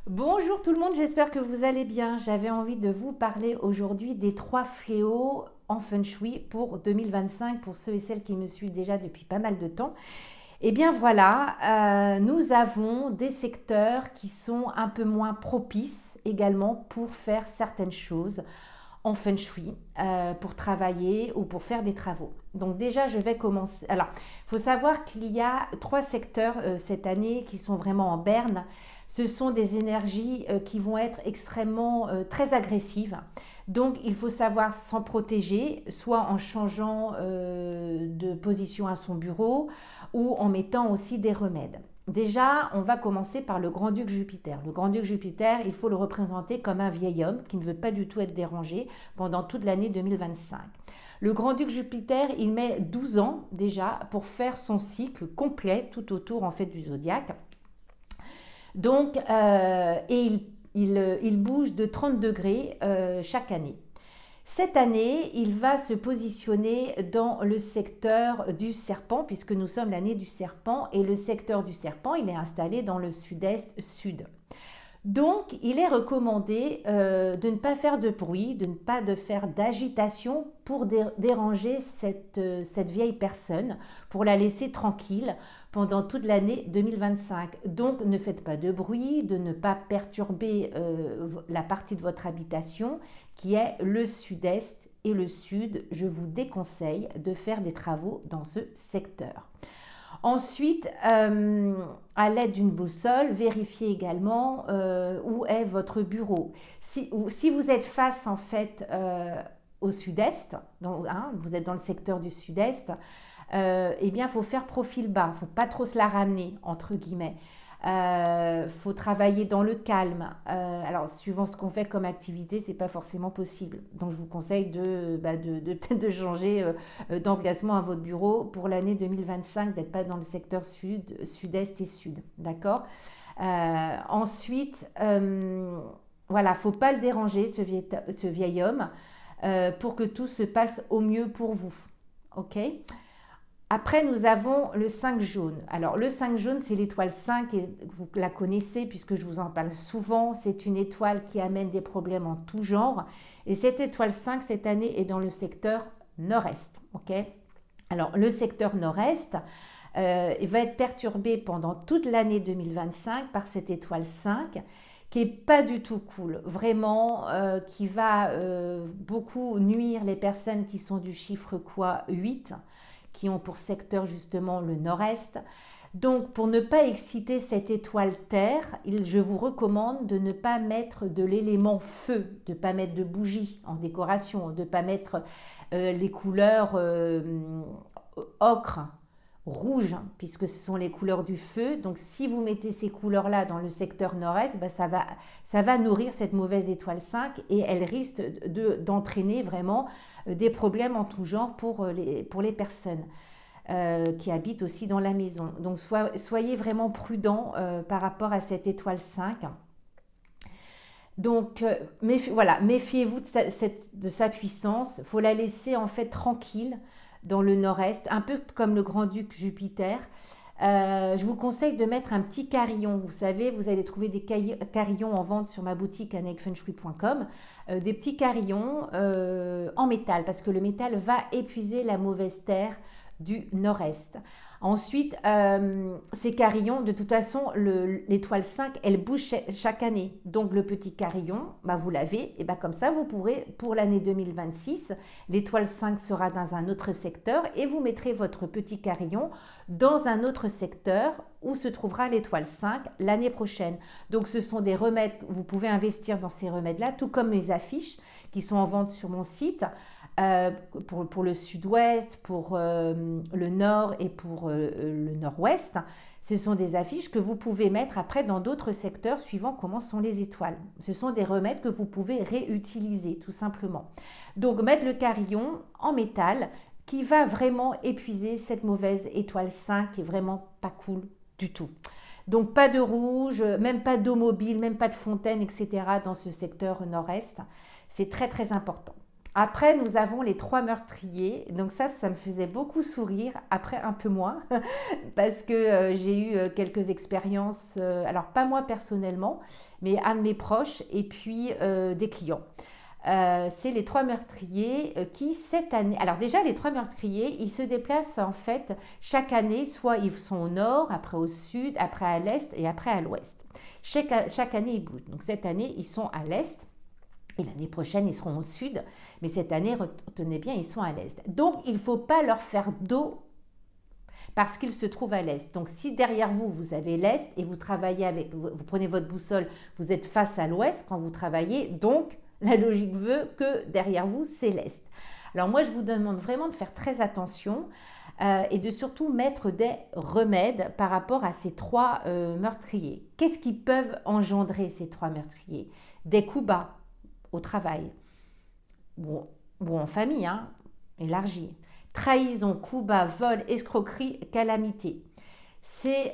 Bonjour tout le monde, j'espère que vous allez bien. J'avais envie de vous parler aujourd'hui des 3 fléaux en Feng Shui pour 2025, pour ceux et celles qui me suivent déjà depuis pas mal de temps. Eh bien voilà, nous avons des secteurs qui sont un peu moins propices également pour faire certaines choses en Feng Shui, pour travailler ou pour faire des travaux. Donc déjà, je vais commencer. Alors, il faut savoir qu'il y a 3 secteurs cette année qui sont vraiment en berne. Ce sont des énergies qui vont être extrêmement très agressives. Donc, il faut savoir s'en protéger, soit en changeant de position à son bureau ou en mettant aussi des remèdes. Déjà, on va commencer par le grand-duc Jupiter. Le grand-duc Jupiter, il faut le représenter comme un vieil homme qui ne veut pas du tout être dérangé pendant toute l'année 2025. Le grand-duc Jupiter, il met 12 ans déjà pour faire son cycle complet tout autour en fait du zodiaque. Donc, il bouge de 30 degrés chaque année. Cette année, il va se positionner dans le secteur du serpent, puisque nous sommes l'année du serpent, et le secteur du serpent, il est installé dans le sud-est sud. Donc, il est recommandé de ne pas faire de bruit, de ne pas de faire d'agitation pour déranger cette vieille personne, pour la laisser tranquille pendant toute l'année 2025. Donc, ne faites pas de bruit, de ne pas perturber la partie de votre habitation qui est le sud-est et le sud. Je vous déconseille de faire des travaux dans ce secteur. Ensuite, à l'aide d'une boussole, vérifiez également où est votre bureau. Si vous êtes face en fait au sud-est, vous êtes dans le secteur du sud-est, eh bien, il faut faire profil bas. Il ne faut pas trop se la ramener, entre guillemets. Faut travailler dans le calme. Alors, suivant ce qu'on fait comme activité, c'est pas forcément possible. Donc, je vous conseille peut-être de changer d'emplacement à votre bureau pour l'année 2025, d'être pas dans le secteur sud, sud-est et sud. D'accord. Ensuite, voilà, faut pas le déranger, ce vieil homme, pour que tout se passe au mieux pour vous. Ok. Après, nous avons le 5 jaune. Alors, le 5 jaune, c'est l'étoile 5 et vous la connaissez puisque je vous en parle souvent. C'est une étoile qui amène des problèmes en tout genre. Et cette étoile 5, cette année, est dans le secteur nord-est. Okay. Alors, le secteur nord-est il va être perturbé pendant toute l'année 2025 par cette étoile 5 qui est pas du tout cool, vraiment, qui va beaucoup nuire les personnes qui sont du chiffre quoi 8, qui ont pour secteur justement le nord-est. Donc, pour ne pas exciter cette étoile Terre, je vous recommande de ne pas mettre de l'élément feu, de ne pas mettre de bougies en décoration, de ne pas mettre les couleurs ocre, rouge, puisque ce sont les couleurs du feu. Donc, si vous mettez ces couleurs-là dans le secteur nord-est, ça va nourrir cette mauvaise étoile 5 et elle risque d'entraîner vraiment des problèmes en tout genre pour les personnes qui habitent aussi dans la maison. Donc, soyez vraiment prudents par rapport à cette étoile 5. Donc, voilà, méfiez-vous de sa puissance. Il faut la laisser en fait tranquille dans le nord-est, un peu comme le grand-duc Jupiter. Je vous conseille de mettre un petit carillon. Vous savez, vous allez trouver des carillons en vente sur ma boutique anekfengshui.com, des petits carillons en métal, parce que le métal va épuiser la mauvaise terre du nord-est. Ensuite, ces carillons, de toute façon, l'étoile 5, elle bouge chaque année. Donc, le petit carillon, vous l'avez, et comme ça, vous pourrez, pour l'année 2026, l'étoile 5 sera dans un autre secteur et vous mettrez votre petit carillon dans un autre secteur où se trouvera l'étoile 5 l'année prochaine. Donc, ce sont des remèdes, vous pouvez investir dans ces remèdes-là, tout comme mes affiches qui sont en vente sur mon site. Pour le sud-ouest, pour le nord et pour le nord-ouest. Ce sont des affiches que vous pouvez mettre après dans d'autres secteurs suivant comment sont les étoiles. Ce sont des remèdes que vous pouvez réutiliser tout simplement. Donc mettre le carillon en métal qui va vraiment épuiser cette mauvaise étoile 5 qui est vraiment pas cool du tout. Donc pas de rouge, même pas d'eau mobile, même pas de fontaine, etc. dans ce secteur nord-est. C'est très très important. Après, nous avons les trois meurtriers. Donc ça me faisait beaucoup sourire. Après, un peu moins, parce que j'ai eu quelques expériences, alors pas moi personnellement, mais un de mes proches et puis des clients. C'est les trois meurtriers qui, cette année... Alors déjà, les trois meurtriers, ils se déplacent en fait chaque année, soit ils sont au nord, après au sud, après à l'est et après à l'ouest. Chaque année, ils bougent. Donc cette année, ils sont à l'est. Et l'année prochaine, ils seront au sud. Mais cette année, retenez bien, ils sont à l'est. Donc, il ne faut pas leur faire dos parce qu'ils se trouvent à l'est. Donc, si derrière vous, vous avez l'est et vous travaillez avec, vous prenez votre boussole, vous êtes face à l'ouest quand vous travaillez. Donc, la logique veut que derrière vous, c'est l'est. Alors, moi, je vous demande vraiment de faire très attention et de surtout mettre des remèdes par rapport à ces trois meurtriers. Qu'est-ce qui peuvent engendrer ces trois meurtriers? Des coups bas au travail, ou en famille, hein, élargie. Trahison, coup bas, vol, escroquerie, calamité. C'est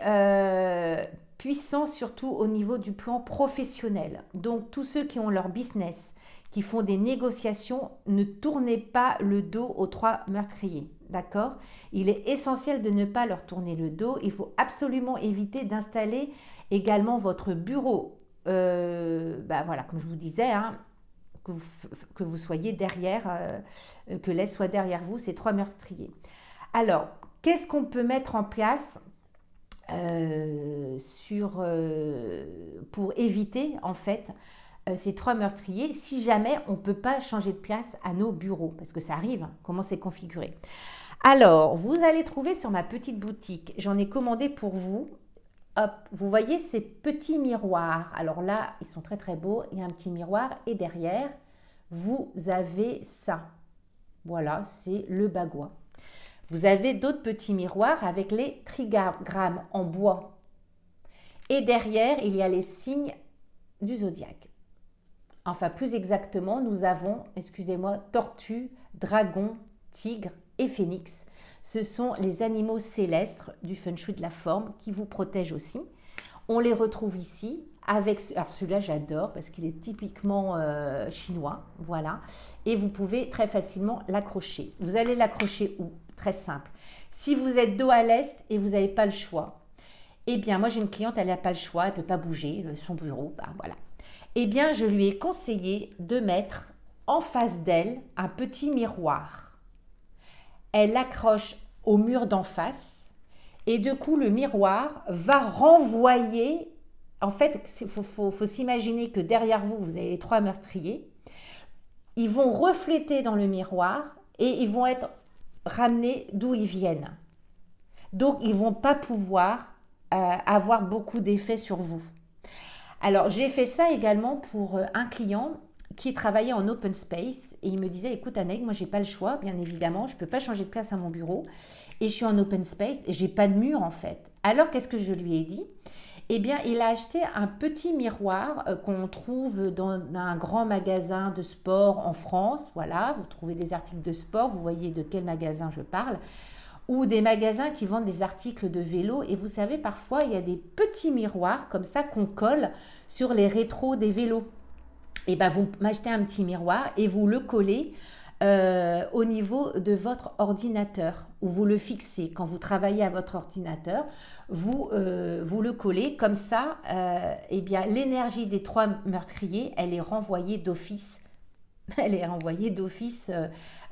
puissant surtout au niveau du plan professionnel. Donc tous ceux qui ont leur business, qui font des négociations, ne tournez pas le dos aux trois meurtriers. D'accord? Il est essentiel de ne pas leur tourner le dos. Il faut absolument éviter d'installer également votre bureau. Voilà, comme je vous disais, hein, que vous soyez derrière, que l'Est soit derrière vous, ces trois meurtriers. Alors, qu'est-ce qu'on peut mettre en place pour éviter en fait ces trois meurtriers si jamais on ne peut pas changer de place à nos bureaux, parce que ça arrive, hein, comment c'est configuré. Alors, vous allez trouver sur ma petite boutique, j'en ai commandé pour vous. Hop, vous voyez ces petits miroirs. Alors là, ils sont très très beaux. Il y a un petit miroir et derrière, vous avez ça. Voilà, c'est le bagua. Vous avez d'autres petits miroirs avec les trigrammes en bois. Et derrière, il y a les signes du zodiaque. Enfin, plus exactement, nous avons, excusez-moi, tortue, dragon, tigre et phénix. Ce sont les animaux célestes du feng shui de la forme qui vous protègent aussi. On les retrouve ici avec, alors celui-là j'adore parce qu'il est typiquement chinois, voilà. Et vous pouvez très facilement l'accrocher. Vous allez l'accrocher où? Très simple. Si vous êtes dos à l'est et vous n'avez pas le choix, eh bien moi j'ai une cliente, elle n'a pas le choix, elle ne peut pas bouger, son bureau, voilà. Eh bien je lui ai conseillé de mettre en face d'elle un petit miroir. Elle l'accroche au mur d'en face et du coup le miroir va renvoyer, en fait il faut s'imaginer que derrière vous, vous avez les trois meurtriers, ils vont refléter dans le miroir et ils vont être ramenés d'où ils viennent. Donc ils ne vont pas pouvoir avoir beaucoup d'effets sur vous. Alors j'ai fait ça également pour un client qui travaillait en open space et il me disait, écoute Annick, moi j'ai pas le choix, bien évidemment, je peux pas changer de place à mon bureau et je suis en open space et j'ai pas de mur en fait. Alors qu'est-ce que je lui ai dit? Eh bien il a acheté un petit miroir qu'on trouve dans un grand magasin de sport en France, voilà, vous trouvez des articles de sport, vous voyez de quel magasin je parle, ou des magasins qui vendent des articles de vélo et vous savez parfois il y a des petits miroirs comme ça qu'on colle sur les rétros des vélos. Et bien vous m'achetez un petit miroir et vous le collez au niveau de votre ordinateur ou vous le fixez. Quand vous travaillez à votre ordinateur, vous le collez comme ça, et bien l'énergie des trois meurtriers, elle est renvoyée d'office. Elle est renvoyée d'office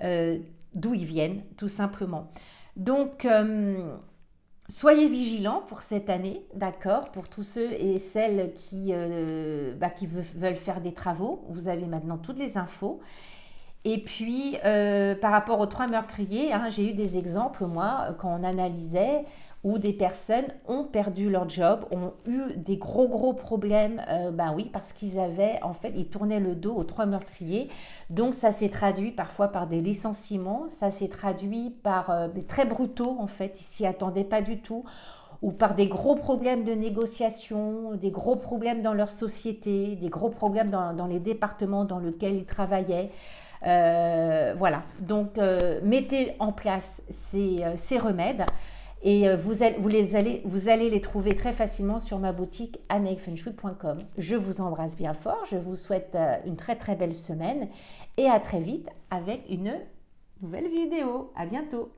d'où ils viennent, tout simplement. Donc, soyez vigilants pour cette année, d'accord, pour tous ceux et celles qui veulent faire des travaux. Vous avez maintenant toutes les infos. Et puis, par rapport aux trois meurtriers, hein, j'ai eu des exemples, moi, quand on analysait, où des personnes ont perdu leur job, ont eu des gros problèmes, oui, parce qu'ils avaient, en fait, ils tournaient le dos aux trois meurtriers. Donc, ça s'est traduit parfois par des licenciements, ça s'est traduit par des très brutaux, en fait, ils s'y attendaient pas du tout, ou par des gros problèmes de négociation, des gros problèmes dans leur société, des gros problèmes dans les départements dans lesquels ils travaillaient. Voilà, donc mettez en place ces remèdes. Et vous allez les trouver très facilement sur ma boutique anneifengshui.com. Je vous embrasse bien fort, je vous souhaite une très très belle semaine et à très vite avec une nouvelle vidéo. À bientôt.